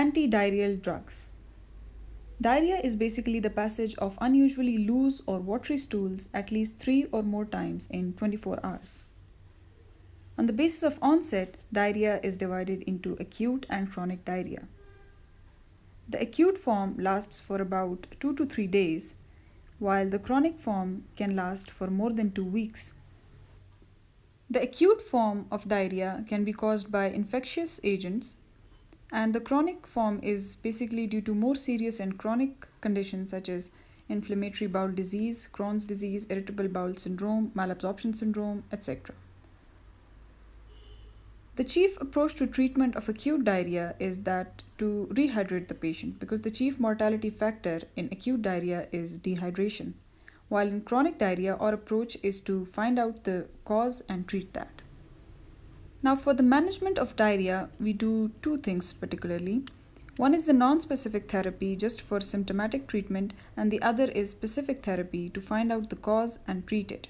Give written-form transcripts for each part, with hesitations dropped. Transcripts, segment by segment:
Anti-diarrheal drugs. Diarrhea is basically the passage of unusually loose or watery stools at least 3 or more times in 24 hours. On the basis of onset, diarrhea is divided into acute and chronic diarrhea. The acute form lasts for about 2 to 3 days, while the chronic form can last for more than 2 weeks. The acute form of diarrhea can be caused by infectious agents, and the chronic form is basically due to more serious and chronic conditions such as inflammatory bowel disease, Crohn's disease, irritable bowel syndrome, malabsorption syndrome, etc. The chief approach to treatment of acute diarrhea is that to rehydrate the patient, because the chief mortality factor in acute diarrhea is dehydration, while in chronic diarrhea our approach is to find out the cause and treat that. Now, for the management of diarrhea, we do two things particularly. One is the non-specific therapy just for symptomatic treatment, and the other is specific therapy to find out the cause and treat it.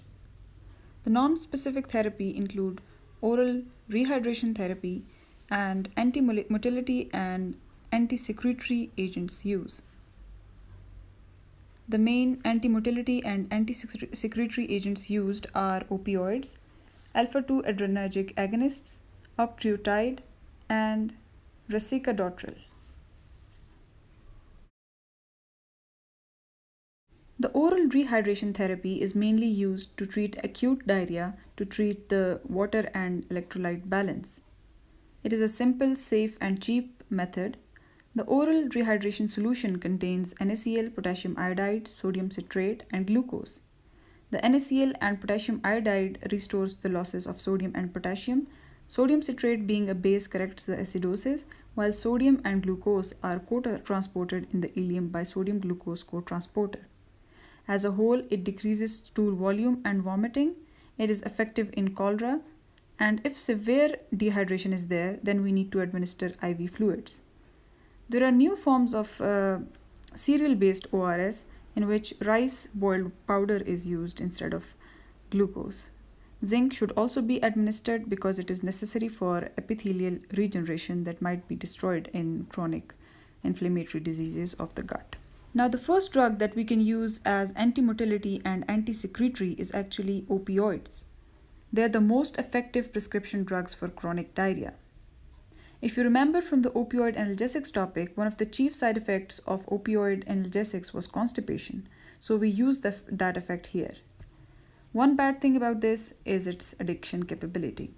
The non-specific therapy include oral rehydration therapy and anti-motility and anti-secretory agents use. The main anti-motility and anti-secretory agents used are opioids, alpha-2 adrenergic agonists, octreotide, and racecadotril. The oral rehydration therapy is mainly used to treat acute diarrhea to treat the water and electrolyte balance. It is a simple, safe, and cheap method. The oral rehydration solution contains NaCl, potassium iodide, sodium citrate, and glucose. The NaCl and potassium iodide restores the losses of sodium and potassium. Sodium citrate being a base corrects the acidosis, while sodium and glucose are co-transported in the ileum by sodium glucose co-transporter. As a whole, it decreases stool volume and vomiting. It is effective in cholera, and if severe dehydration is there, then we need to administer IV fluids. There are new forms of cereal-based ORS in which rice boiled powder is used instead of glucose. Zinc should also be administered because it is necessary for epithelial regeneration that might be destroyed in chronic inflammatory diseases of the gut. Now, the first drug that we can use as anti-motility and anti-secretory is actually opioids. They are the most effective prescription drugs for chronic diarrhea. If you remember from the opioid analgesics topic, one of the chief side effects of opioid analgesics was constipation, so we use that effect here. One bad thing about this is its addiction capability.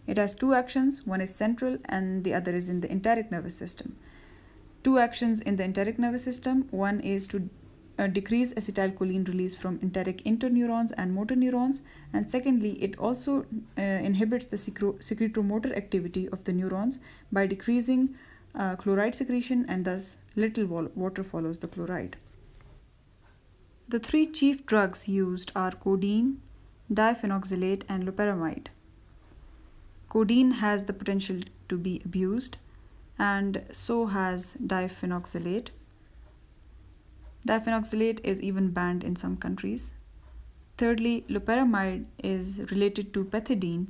It has two actions, one is central and the other is in the enteric nervous system. Two actions in the enteric nervous system. One is to decrease acetylcholine release from enteric interneurons and motor neurons, and secondly, it also inhibits the secretomotor activity of the neurons by decreasing chloride secretion, and thus little water follows the chloride. The three chief drugs used are codeine, diphenoxylate, and loperamide. Codeine has the potential to be abused, and so has diphenoxylate. Diphenoxylate is even banned in some countries. Thirdly, loperamide is related to pethidine,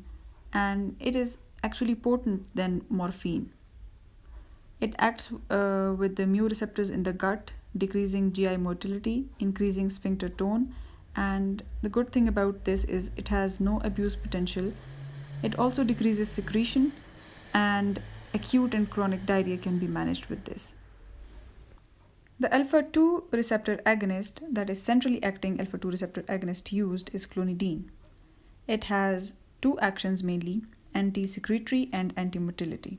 and it is actually potent than morphine. It acts with the mu receptors in the gut, decreasing GI motility, increasing sphincter tone, and the good thing about this is it has no abuse potential. It also decreases secretion, and acute and chronic diarrhea can be managed with this. The alpha-2 receptor agonist, that is centrally acting alpha-2 receptor agonist used, is clonidine. It has two actions mainly, anti-secretory and anti-motility.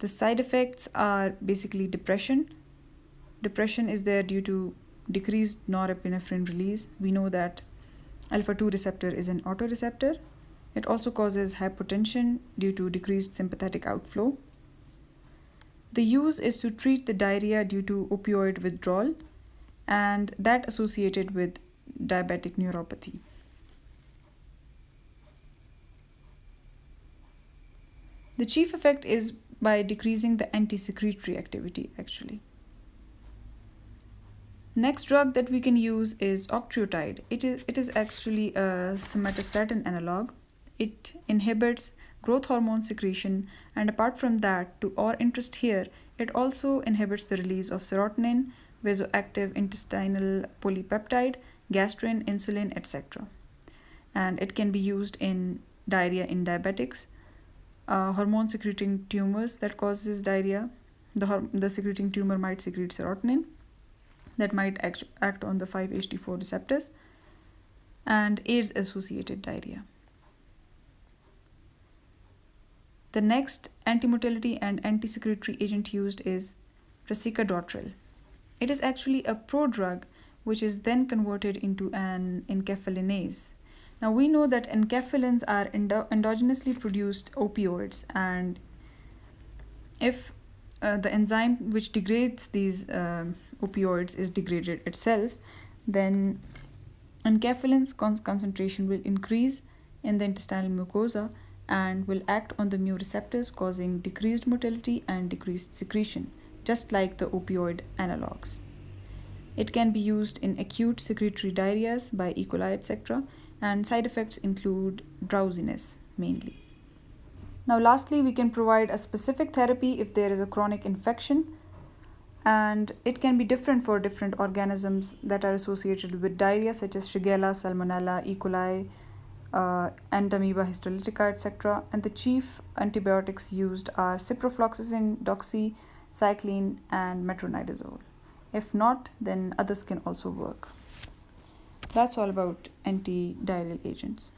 The side effects are basically depression. Depression is there due to decreased norepinephrine release. We know that alpha-2 receptor is an autoreceptor. It also causes hypotension due to decreased sympathetic outflow. The use is to treat the diarrhea due to opioid withdrawal and that associated with diabetic neuropathy. The chief effect is by decreasing the anti-secretory activity actually. Next drug that we can use is octreotide. It is actually a somatostatin analog. It inhibits growth hormone secretion, and apart from that, to our interest here, it also inhibits the release of serotonin, vasoactive intestinal polypeptide, gastrin, insulin, etc. And it can be used in diarrhea in diabetics, hormone secreting tumors that causes diarrhea. The secreting tumor might secrete serotonin that might act on the 5-HT4 receptors, and AIDS associated diarrhea. The next antimotility and anti-secretory agent used is resicadotril. It is actually a prodrug which is then converted into an enkephalinase. Now we know that enkephalins are endogenously produced opioids, and if the enzyme which degrades these opioids is degraded itself, then enkephalin's concentration will increase in the intestinal mucosa and will act on the mu receptors, causing decreased motility and decreased secretion, just like the opioid analogs. It can be used in acute secretory diarrheas by E. coli, etc., and side effects include drowsiness mainly. Now, lastly, we can provide a specific therapy if there is a chronic infection, and it can be different for different organisms that are associated with diarrhea, such as Shigella, Salmonella, E. coli, and Amoeba histolytica, etc. And the chief antibiotics used are ciprofloxacin, doxycycline, and metronidazole. If not, then others can also work. That's all about anti-diarrheal agents.